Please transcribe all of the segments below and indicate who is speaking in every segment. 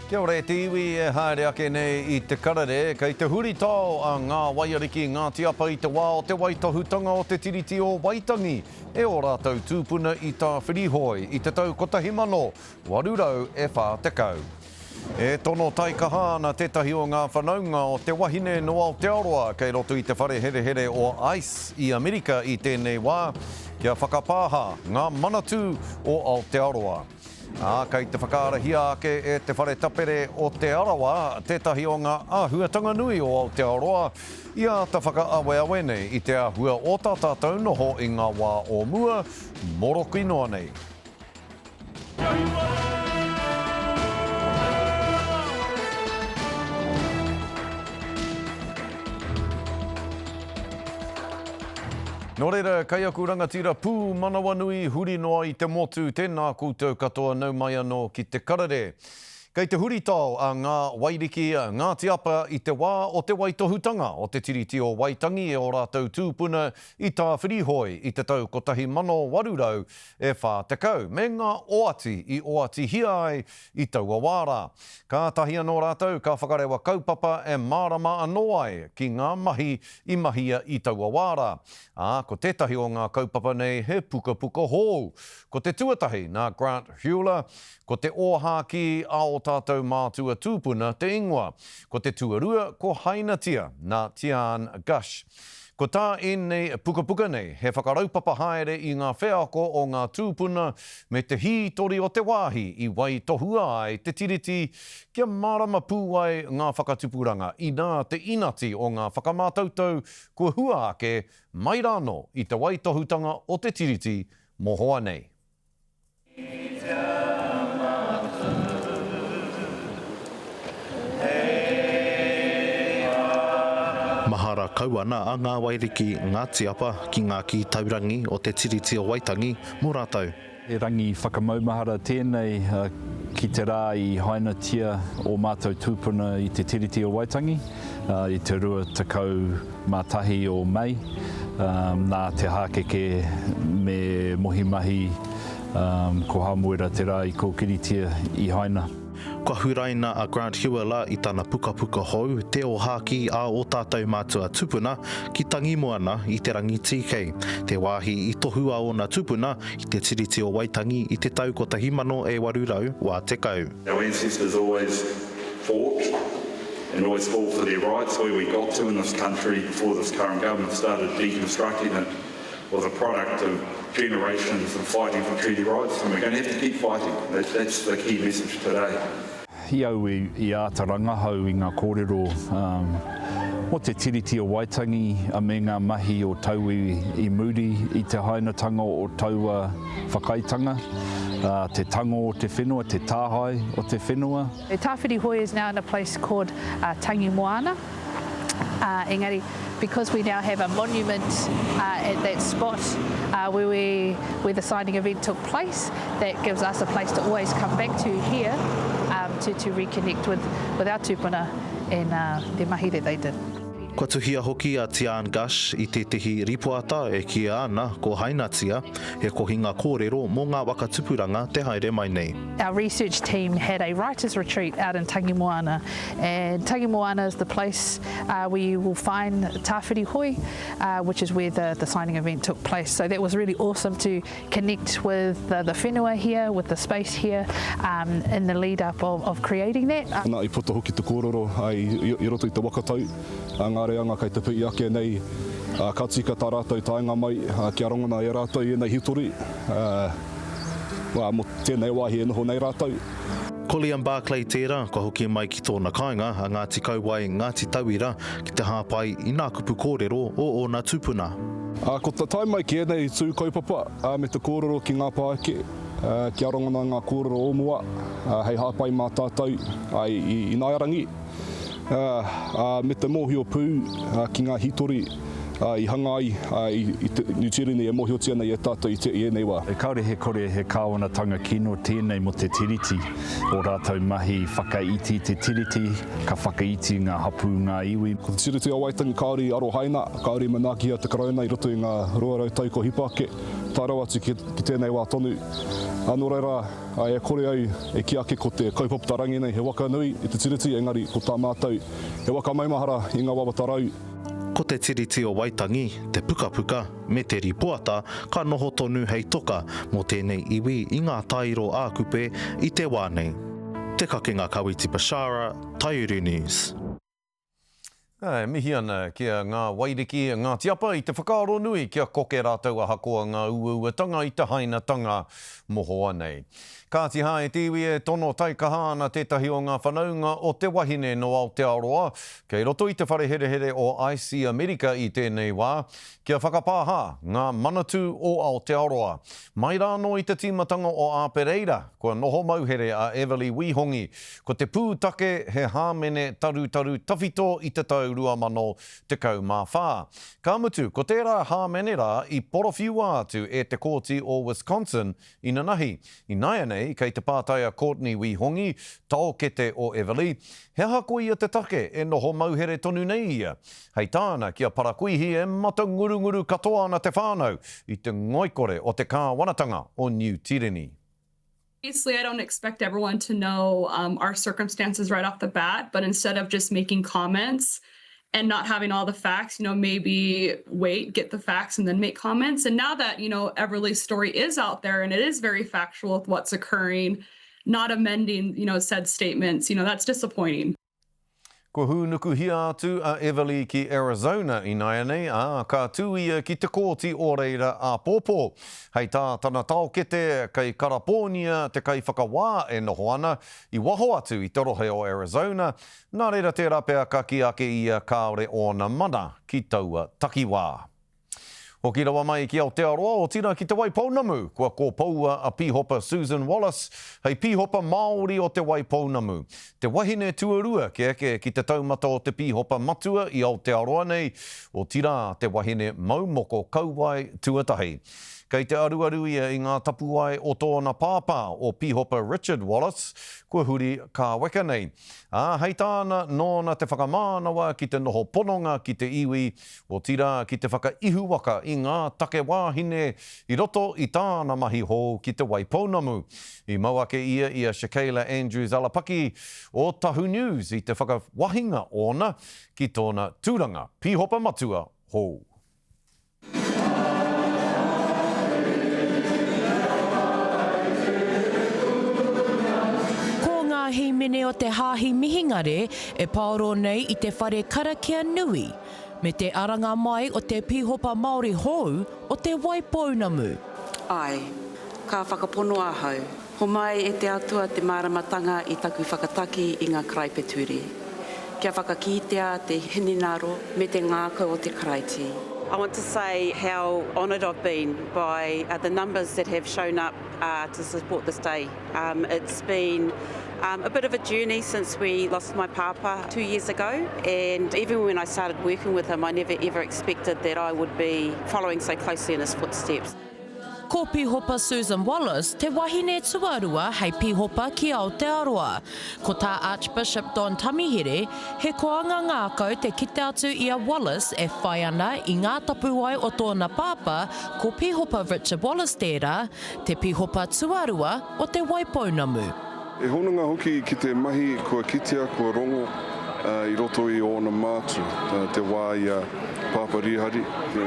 Speaker 1: Kia ora te iwi e haere ake nei I te Karere, kei te huri tau a Ngā Wairiki Ngāti Apa I te wā o te waitohutanga o te tiriti o Waitangi, e o rātou tūpuna I tā whirihoi I te tau kotahimano, warurau e whātekau. E tono taikaha na tetahi o ngā whanaunga o te wāhine no Aotearoa kei roto I te whare here here o ICE I Amerika I tēnei wā, kia whakapāha ngā manatū o Aotearoa. Kei te whakaarahia ake e te whare tapere o te arawa, tētahi o ngā āhuatanga nui o Aotearoa, ia ta whakaawe nei I te āhua o tā tātou noho I ngā wā o mua, moroko inoa nei. Nō reira, kei aku rangatira pū manawa nui huri noa I te motu tēnā koutou katoa nau mai anō ki te Karere. Kei te huri tau a Ngā Wairiki Ngāti Apa I te wā o te waitohutanga o te tiriti o Waitangi e o rātou tūpuna I tā whirihoi I te tau kotahi mano warurau e whātekau. Me ngā oati I oati hia ai I taua wāra. Ka tahia nō rātou ka whakarewa kaupapa e mārama anō ai ki ngā mahi I mahia I taua wāra. Ko tētahi o ngā kaupapa nei he puka puka hou. Ko te tuatahi nā Grant Hewler, ko te ōhāki a o tātou mātua tūpuna te ingoa, ko te tuarua ko hainatia nā Tian Gush. Ko tā nei puka puka nei, he whakaraupapa haere I ngā wheako o ngā tūpuna me te hītori o te wāhi I wai tohua ai te tiriti kia marama pū ai ngā whakatupuranga I nā te inati o ngā whakamātautau kua hua ake mai rāno I te wai tohutanga o te tiriti mohoa nei.
Speaker 2: Mahara kauana a Ngā Wairiki Ngāti Apa ki ngā ki taurangi o te tiriti o Waitangi mō rātou.
Speaker 3: E rangi whakamaumahara tēnei ki te rā I hainatia o mātou tūpuna I te tiriti o Waitangi, I te rua takau mātahi o Mei, nā te hākeke me mohimahi ko hamuera te rā I kōkiritia I haina.
Speaker 2: Kua huraina a Grant Hewler I tāna puka puka hou, te o hāki a o tātou mātua tūpuna ki tangi moana I te rangi TK. Te wāhi I tohua o nā tūpuna I te tiriti o Waitangi I te tau kotahimano e warurau wā tekau.
Speaker 4: Our ancestors always fought and always fought for their rights. Where we got to in this country before this current government started deconstructing it was a product of generations of fighting for treaty rights, and we're going to have to keep fighting. That's the key message today.
Speaker 3: Iau I ātaranga hau I ngā kōrero o te tiriti o Waitangi a me ngā mahi o tau I muri I te hainatanga o taua whakaitanga, te tango o te whenua, te tāhai o te whenua.
Speaker 5: The Tāwhirihoi is now in a place called Tangi Moana. Engari, because we now have a monument at that spot where the signing event took place, that gives us a place to always come back to here to reconnect with our tūpuna and the mahi that they did.
Speaker 2: Kua tuhia hoki a Tian Gush I te tehi ripoata e kia ana ko hainatia he kohinga kōrero mō ngā wakatupuranga te haere mai nei.
Speaker 5: Our research team had a writers' retreat out in Tangi Moana, and Tangi Moana is the place where you will find Tāwhirihoi, which is where the signing event took place. So that was really awesome to connect with the whenua here, with the space here, in the lead up of creating that.
Speaker 6: Nā I puta hoki te kōrero I roto I te wakatau, ngā reanga kei te pui ake nei, ka tika tā rātou tāinga mai, kia rongona e rātou I nei hitori, mo tēnei wāhi e noho nei rātou.
Speaker 2: Collian Barclay tērā, kua hoki mai ki tōna kāinga, a Ngāti Kauwai Ngāti Tauira ki te hāpai I ngā kupu kōrero o nā tūpuna.
Speaker 6: Ko tā tai mai ki nei tū kaupapa me te kōrero ki ngā pāke, kia rongona ngā kōrero o mua, hei hāpai mā tātou I Ngāiarangi. Me te mōhio pū ki ngā hitori I hanga ai I New Zealand e mohiotia nei e tātou I te I nei wā.
Speaker 3: E kaore he kore he kāwanatanga kino tēnei mo te tiriti o rātou mahi whakaiti te tiriti, ka whakaiti ngā hapu ngā iwi.
Speaker 6: Ko te tiriti o Waitangi kaori aro haina, kaori manakia te karauna I roto I ngā ruarau tau ko hipake. tarau atu ki tēnei wā tonu. Anō reira, e kore au e ki ake ko te kaupapa tarangi nei, he waka nui i te tiriti, engari ko tā mātou, he waka maimahara i ngā wawa tarau.
Speaker 2: Ko te tiriti o Waitangi, te pukapuka, me te ripoata, ka noho tonu hei toka mō tēnei iwi i ngā tairo ākupe i te wānei. Te kakenga Kawiti Bashara, Tāite News.
Speaker 1: Mihi ana kia Ngā Wairiki Ngāti Apa i te whakaaro nui kia koke rātou a hakoa ngā uauatanga i te hainatanga moho anei. Ka tiha e tiwi e tono taikaha ana tētahi o ngā whanaunga o te wahine no Aotearoa, kei roto i te whareherehere o IC America i tēnei wā, kia whakapāha ngā manatu o Aotearoa. Mai rāno i te tīmatanga o Apereira, kua noho mauhere a Everlee Wihongi, ko te pūtake he hāmene taru tawhito i te tau 2014. Ka mutu, ko tērā hāmene rā i porowhiua atu e te kōti o Wisconsin i nanahi. I nai anei, kei te pātaia Courtney Wihongi, taokete o Everlee, he hakoi a te take e noho mauhere tonu nei ia. Hei tāna kia parakuihi e mata ngurunguru katoa ana te whānau i te ngoikore o te kāwanatanga o New Tiriti.
Speaker 7: Obviously, I don't expect everyone to know our circumstances right off the bat, but instead of just making comments and not having all the facts, maybe wait, get the facts and then make comments. And now that, Everlee's story is out there and it is very factual with what's occurring, not amending, said statements, that's disappointing.
Speaker 1: Ko hunuku hia atu a Everlee ki Arizona i nai anei, ka tūia ki te kōti o reira a pōpō. Hei tā tana taokete kei Karaponia te kai whakawā e noho ana i waho atu i te rohe o Arizona, nā reira te rapea ka ki ake ia kāore o na mana ki taua takiwā. Hoki rawa mai ki Aotearoa o tira ki te Waipounamu, kua ko paua a pihopa Susan Wallace, hei pihopa Māori o te Waipounamu. Te wahine tuarua ke eke ki te taumata o te pihopa matua i Aotearoa nei, o tira te wahine maumoko kauwai tuatahi. Kei te aruaru ia i ngā tapuai o tōna pāpā o pihopa Richard Wallace, kua huri ka weka nei. Hei tāna nōna te whakamānawa ki te noho pononga ki te iwi, o tira ki te whakaihu waka i ngā take wāhine i roto i tāna mahi hō ki te Waipounamu. I mauake ia i a Shakayla Andrews Alapaki o Tahu News i te whakawahinga ona ki tōna tūranga pihopa matua hō.
Speaker 8: Himene o te hāhi mihingare e paoro nei i te whare karakia nui, me te aranga mai o te pihopa Māori hou o te Waipounamu.
Speaker 9: Ai, ka whakapono ahau. Ho mai e te atua te māramatanga i taku whakataki i ngā karaipeturi. Kia whakakitea te hininaro me te ngākau o te karaiti. I want to say how honoured I've been by the numbers that have shown up to support this day. It's been a bit of a journey since we lost my papa 2 years ago, and even when I started working with him, I never ever expected that I would be following so closely in his footsteps.
Speaker 8: Ko pihopa Susan Wallace, te wahine tuarua hei pihopa ki Aotearoa. Ko tā Archbishop Don Tamihere, he koanga ngākau te kite atu i a Wallace e whai ana i ngā tapuai o tōna pāpa ko pihopa Richard Wallace tērā, te pihopa tuarua o te Waipounamu.
Speaker 10: E honanga hoki ki te mahi kua kitea, kua rongo i roto i ona mātu, te wā i a Pāpa Rihari.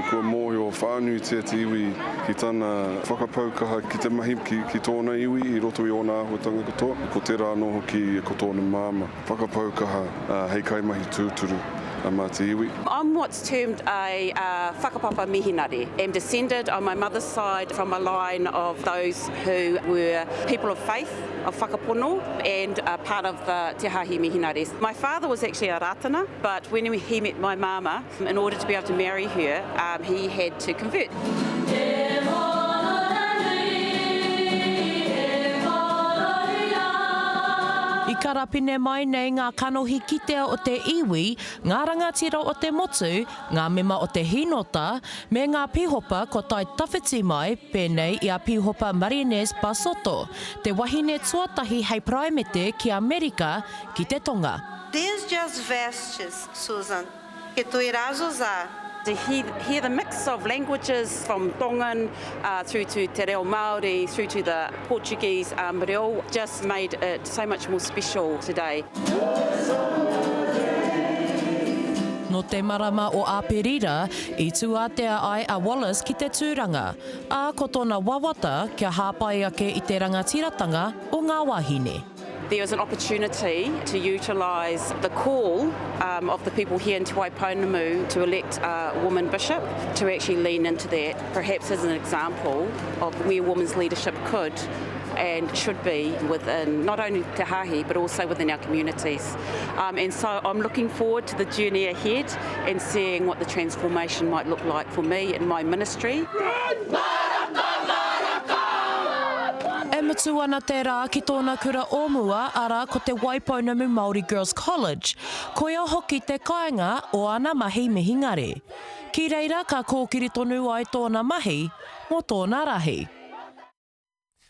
Speaker 10: Kua mōhi o whānui te iwi ki tāna whakapaukaha ki te mahi ki tōna iwi i roto i ona āhuatanga katoa. Ko tērā no hoki ko tōna māma. Whakapaukaha hei kai mahi tūturu.
Speaker 9: I'm what's termed a whakapapa mihinare. I'm descended on my mother's side from a line of those who were people of faith, of whakapono, and part of the Te Hahi Mihinares. My father was actually a rātana, but when he met my mama, in order to be able to marry her, he had to convert.
Speaker 8: I karapine mai nei ngā kanohi kitea o te iwi, ngā rangatira o te motu, ngā mema o te hinota, me ngā pihopa ko tai tawhiti mai pēnei i a pihopa Marines Basoto, te wahine tuatahi hei praimete ki Amerika ki te tonga.
Speaker 11: Desde as vestes, Susan, que tu irás usar,
Speaker 9: To hear the mix of languages from Tongan through to Te Reo Māori, through to the Portuguese, but it all just made it so much more special today.
Speaker 8: No te marama o Aperira, I tuatea ai a Wallace ki te tūranga, a ko tōna wawata kia hāpai ake I te rangatiratanga o ngā wāhine.
Speaker 9: There was an opportunity to utilise the call of the people here in Te Waipounamu to elect a woman bishop, to actually lean into that, perhaps as an example of where women's leadership could and should be within not only Te Hāhi but also within our communities. And so I'm looking forward to the journey ahead and seeing what the transformation might look like for me in my ministry.
Speaker 8: E mutu ana te rā ki tōna kura ōmua ara ko te Waipounamu Māori Girls College, ko ia hoki te kāinga o ana mahi mihingare. Ki reira ka kōkiri tonu ai tōna mahi mo tōna rahi.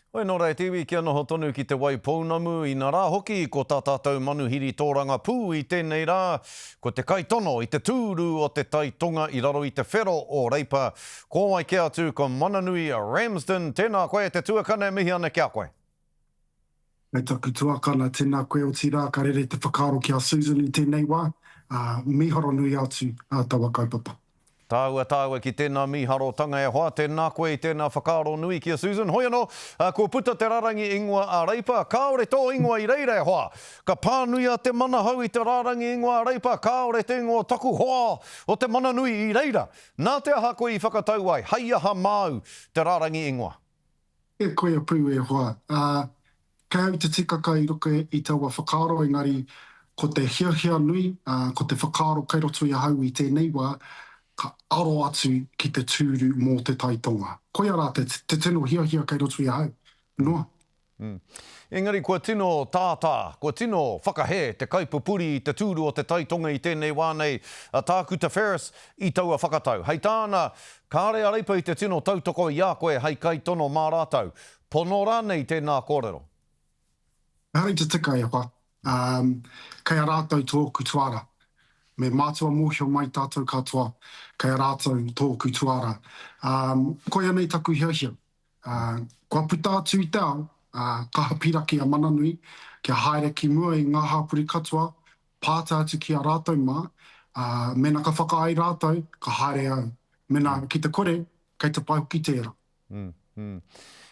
Speaker 1: Oi, nō rei tiwi kia noho tonu ki te Waipounamu i nā rā hoki ko tā tātou manuhiri tōranga pū I tēnei rā, ko te kaitono I te tūru o te taitonga I raro I te whero o reipa. Ko mai kia atu ko Mananui Ramsden, tēnā koe te tuakana mihi ana kia koe.
Speaker 11: Nei taku tuakana, tēnā koe o tira, karere te whakaaro ki a Susan I tēnei wā, miharo nui atu tawa kaupapa.
Speaker 1: Tāua ki tēnā miharotanga e hoa, tēnā koe I tēnā whakaaro nui ki a Susan. Hoi anō, ko puta te rarangi ingoa a reipa, kāore tō ingoa I reira e hoa. Ka pānui a te mana hau I te rarangi ingoa a reipa, kāore te ingoa taku hoa o te mana nui I reira. Nā te aha koe I whakatau ai, hei aha māu te rarangi ingoa.
Speaker 11: E koe a pū e hoa. Kei au te tikaka I ruka I taua whakaaro, engari ko te hiahia nui, ko te whakaaro kairotu I hau I tēnei wā, ka aro atu ki te tūru mō te taitonga. Koia rā te tino hiahia kei rotu I hau. Noa.
Speaker 1: Engari, kua tino tātā, kua tino whakahe te kaipupuri I te tūru o te taitonga I tēnei wānei, tāku te Ferris I taua whakatau. Hei tāna, kāre a reipa I te tino tautoko I a koe hei kaitono mā rātau. Pono rānei tēnā kōrero.
Speaker 11: Hei te tika e hoa. Kei a rātau tōku tuara. Me mātua mōhio mai tātou katoa, kei a rātou tōku tuara. Koia nei taku hiahia. Kua puta atu I te ao, ka hapira ki a mananui, kia haere ki mua I ngā hāpuri katoa, pāta atu ki a rātou mā, mena ka whakaai rātou, ka haere au. Mena ki te kore, kei te pai hoki tērā.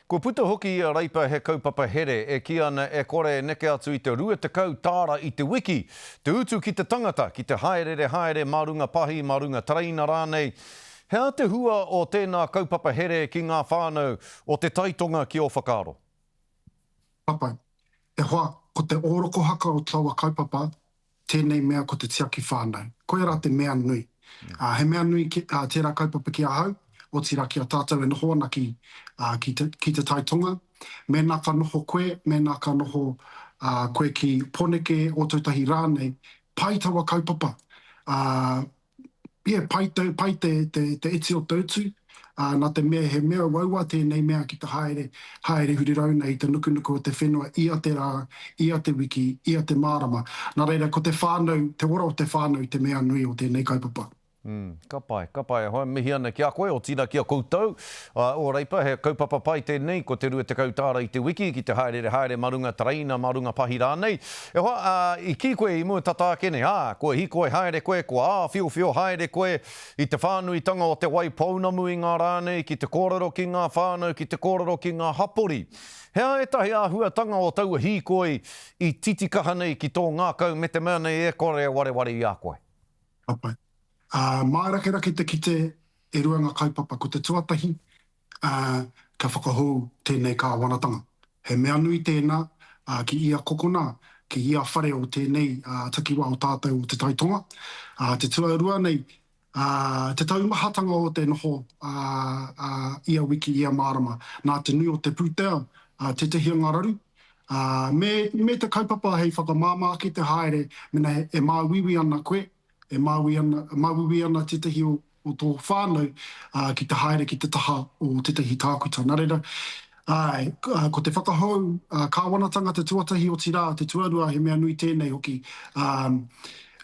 Speaker 1: Ko puta hoki I a reipa he kaupapa here e ki ana e kore neke atu I te rua te kau tāra I te wiki, te utu ki te tangata, ki te haere, marunga pahi, marunga traina rānei. Hea te hua o tēnā kaupapa here ki ngā whānau o te taitonga ki o whakaaro?
Speaker 11: Papai, e hoa, ko te ōroko haka o taua kaupapa, tēnei mea ko te tiaki whānau. Koia rā te mea nui. He mea nui tērā kaupapa ki a hau, o tira ki a tātou e noho ana ki te taitonga. Me nā ka noho koe, me nā ka noho koe ki poneke o tautahi rānei, pai taua kaupapa. Pai te iti o tautu, nā te mea he mea waua tēnei mea ki te haere hurirauna I te nukunuku o te whenua, ia te rā, ia te wiki, ia te mārama. Nā reira, ko te whānau, te ora o te whānau, te mea nui o tēnei kaupapa.
Speaker 1: Ka pai, hoi mihi ana ki a koe, o tira ki a koutou. O reipa, he kaupapa pai tēnei, ko te rua te kautāra I te wiki, ki te haere marunga traina, marunga pahi rānei. E hoa, I ki koe I mua tatākene, koe hi koe haere koe, ko whio haere koe, I te whānuitanga o te Waipounamu I ngā rānei, ki te kōrero ki ngā whānau, ki te kōrero ki ngā hapori. Hea etahi āhuatanga o taua hi koe I titikaha nei ki tō ngākau me te mea nei e kore wareware I a koe.
Speaker 11: Papai. Mārake te kite e ruanga kaupapa ko te tuatahi, ka whakahou tēnei kā wanatanga. He mea nui tēnā ki ia kokona, ki ia whare o tēnei takiwa o tātou o te taitonga. Te tuarua nei, te taumahatanga o te noho ia wiki, ia mārama, nā te nui o te pūtea, te te hia ngararu. Me te kaupapa hei whakamāmā ki te haere, mena e māwiwi ana koe, e māwiwi ana tetahi o tō whānau ki te haere ki te taha o tetahi tākuta. Nā reira, ko te whakahau, kāwanatanga te tuatahi o tira, te tuarua he mea nui tēnei hoki.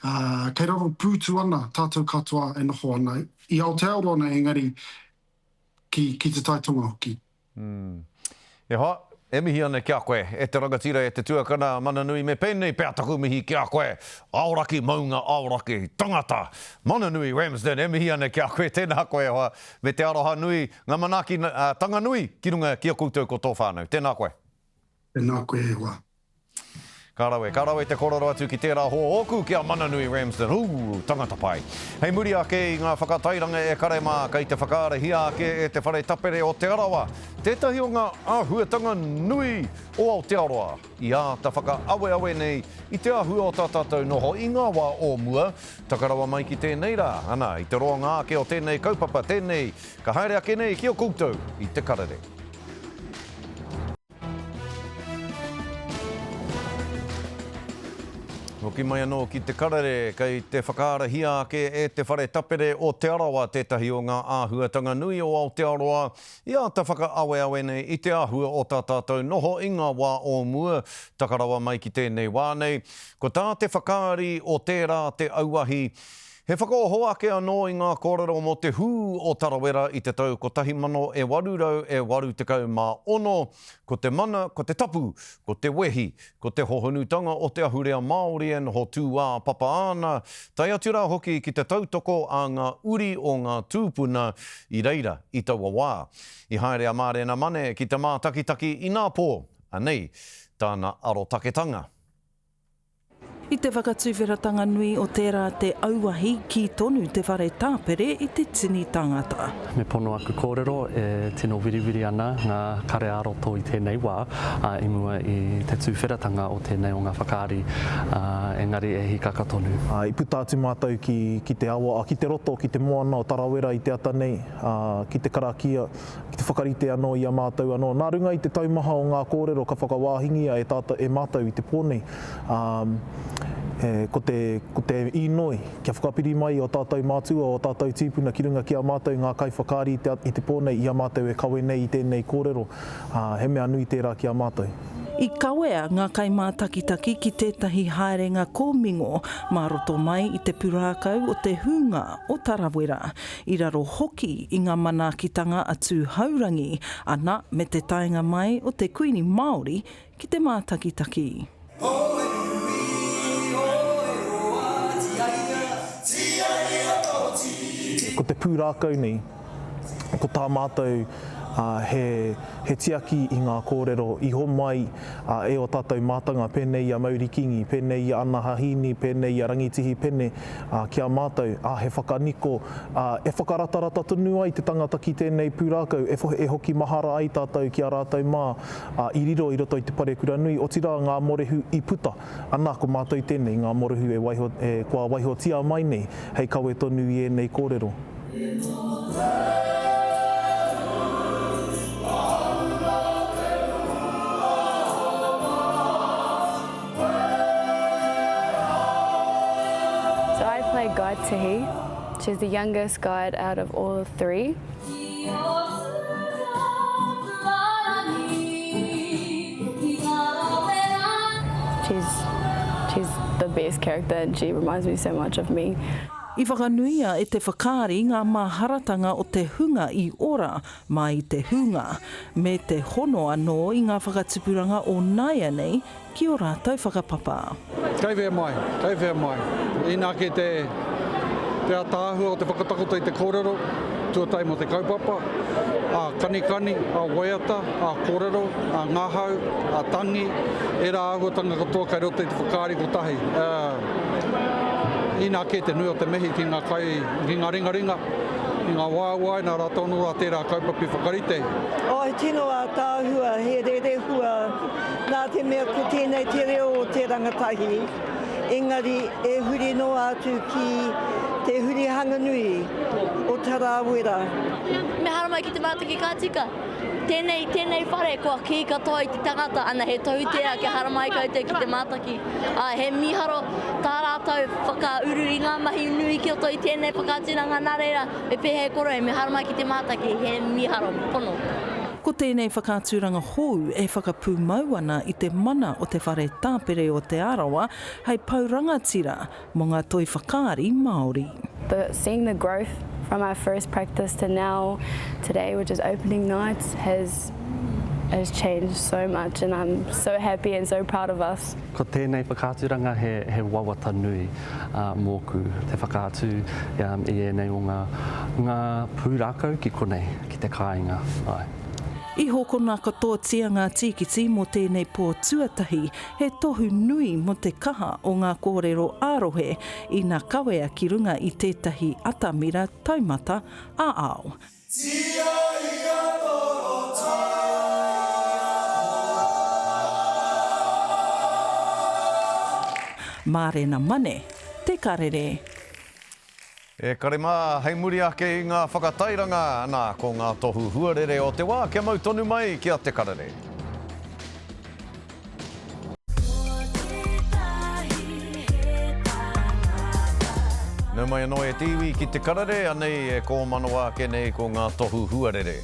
Speaker 11: Kei raro pūtu ana tātou katoa e noho ana. I Aotearoa ana engari ki te taitonga hoki.
Speaker 1: E hoa, e mihi ana kia koe, e te rangatira e te tuakana mananui me pēnei pētaku mihi kia koe, aoraki maunga aoraki tangata, mananui Ramsden, e mihi ana kia koe, tēnā koe hoa, me te aroha nui, ngā manaki tanga nui, ki runga kia koutou ko tō whānau, tēnā koe.
Speaker 11: Tēnā koe e hoa.
Speaker 1: Kārawe te kororo atu ki tērā ho oku kia Mananui Ramsden. Tangata pai. Hei muri ake i ngā whakatairanga e karema kei te whakaarehia ake e te whare tapere o te arawa. Tētahi o ngā āhuatanga nui o Aotearoa. I ā ta whakaawe nei i te āhua o tātātou noho i ngā wā o mua. Takarawa mai ki tēnei rā. Ana, i te roa ngā ake o tēnei kaupapa, tēnei ka haere ake nei ki o koutou i te karere. Hoki mai anō ki te karere, kei te whakaarahia ake e te whare tapere o te arawa, tētahi o ngā āhuatanga nui o Aotearoa. Ia ta whakaawe nei i te āhua o tā tātou noho i ngā wā o mua. Takarawa mai ki tēnei wā nei. Ko tā te whakaari o tērā te auahi. He whakaoho ake anō i ngā kōrero mo te hū o Tarawera i te tau ko 1840, ko te mana, ko te tapu, ko te wehi, ko te hohonutanga o te ahurea Māori en ho tūwā papa ana. Tai atu rā hoki ki te tautoko a ngā uri o ngā tūpuna i reira i taua wā. I haere a mārena mane ki te mātakitaki i ngā pō, anei tāna arotaketanga.
Speaker 12: I te whakatūwheratanga nui o tērā te auahi ki tonu te whare tāpere i te tini tangata.
Speaker 13: Me pono aku kōrero e tino wiriwiri ana ngā kare aroto i tēnei wā, i mua i te tūwheratanga o tēnei o ngā whakaari, engari e hika katonu.
Speaker 2: I puta atu mātou ki te awa, ki te roto, ki te moana o Tarawera i te ata nei, ki te karakia, ki te whakarite anō i a mātou anō. Nā runga i te taumaha o ngā kōrero ka whakawāhingia e mātou i te pōnei. Ko te inoi, kia whakapiri mai o tātou mātua, o tātou tīpuna ki runga ki a mātou ngā kai whakaari i te pōnei, i a mātou e kawe nei i tēnei kōrero. He mea nui tērā ki a mātou.
Speaker 12: I kawea ngā kai mātakitaki ki tētahi haerenga kōmingo, maroto mai i te pūrākau o te hunga o Tarawera. I raro hoki i ngā manakitanga atu haurangi, ana me te taenga mai o te kuini Māori ki te mātakitaki.
Speaker 2: Ko te pūrākau nei, ko tā mātou he tiaki i ngā kōrero, i ho mai e o tātou mātanga, pēnei a Maurikingi, pēnei a Ana Hahini, pēnei a Rangitihi pēne ki a mātou, he whakaniko, e whakaratarata tonu ai te tangata ki tēnei pūrākau, e hoki mahara ai tātou ki a rātou mā, i riro i roto i te parekura nui, o tira ngā morehu i puta, anā ko mātou tēnei ngā morehu kua waiho tia mai nei, hei kawe tonu i e nei kōrero.
Speaker 14: Guide Tihi. She's the youngest guide out of all three. She's the best character and she reminds me so much of me.
Speaker 12: I whakanuia e te whakaari ngā māharatanga o te hunga i ora mai te hunga, me te hono anō i ngā whakatipuranga o Anei ki o rātou whakapapa.
Speaker 15: Kei wea mai. I nā ke te atāhua o te whakatakota i te kōrero, tuatai mo te kaupapa, a kanikani, a waiata, a kōrero, a ngāhau, a tangi, e rā ahuatanga katoa kai roto i te whakaari ko tahi. I nā ke te nui o te mihi ki ngā kai, ki ngā ringaringa, i ngā wāwai, nā rātonu rā tērā kaupapi whakarite.
Speaker 16: He tino a tāhua, he rere hua, nā te mea ko tēnei te reo o te rangatahi. Engari e huri noa atu ki te huri hanganui o Tarawera.
Speaker 17: Me hara mai ki te mātaki kātika. Tēnei whare kua ki katoa i te tangata, ana he tautea ke hara mai koutou ki te mātaki. He miharo tā rātou whakauru i ngā mahi nui ki oto i tēnei whakatiranga nā reira. Me pehe koro e me hara mai ki te mātaki, he miharo pono.
Speaker 12: Ko tēnei whakāturanga hou e whakapūmau ana i te mana o te whare tāpere o te arawa hei paurangatira mō ngā toi whakaari Māori.
Speaker 14: Seeing the growth from our first practice to now, today, which is opening nights, has changed so much, and I'm so happy and so proud of us.
Speaker 13: Ko tēnei whakāturanga he wawata nui mōku te whakātu i ēnei o ngā pūrākau ki konei, ki te kāinga. Ai.
Speaker 12: I hoko nā katoa tia ngā tīkiti mō tēnei pō tuatahi, he tohu nui mō te kaha o ngā kōrero ārohe i ngā kawea ki runga i tētahi atamira taumata āao. Mārena mane, te karere.
Speaker 1: E kare mā, hei muri ake i ngā whakatairanga ana ko ngā tohu huarere o te wā, kia mau tonu mai kia te karere. Nau mai anō e tiwi ki te karere, anei e ko manawa ake nei ko ngā tohu huarere.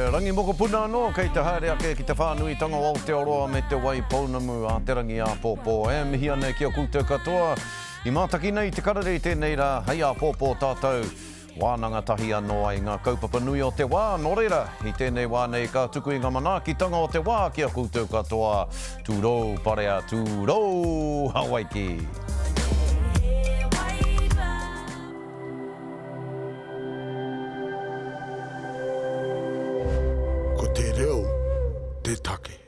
Speaker 1: Rangi moko puna anō, kei te haere ake ki te whānuitanga o Aotearoa me te Waipounamu a te rangi a pōpō. E mihi ane kia koutou katoa, i mātaki nei te karere i tēnei rā, hei a pōpō tātou. Wānanga tahi anō ai ngā kaupapa nui o te wā, nō reira, i tēnei wā nei ka tuku i ngā manaakitanga o te wā, kia koutou katoa. Tūrou, parea, tūrou, Hawaiki.
Speaker 18: Ko te reo, te take.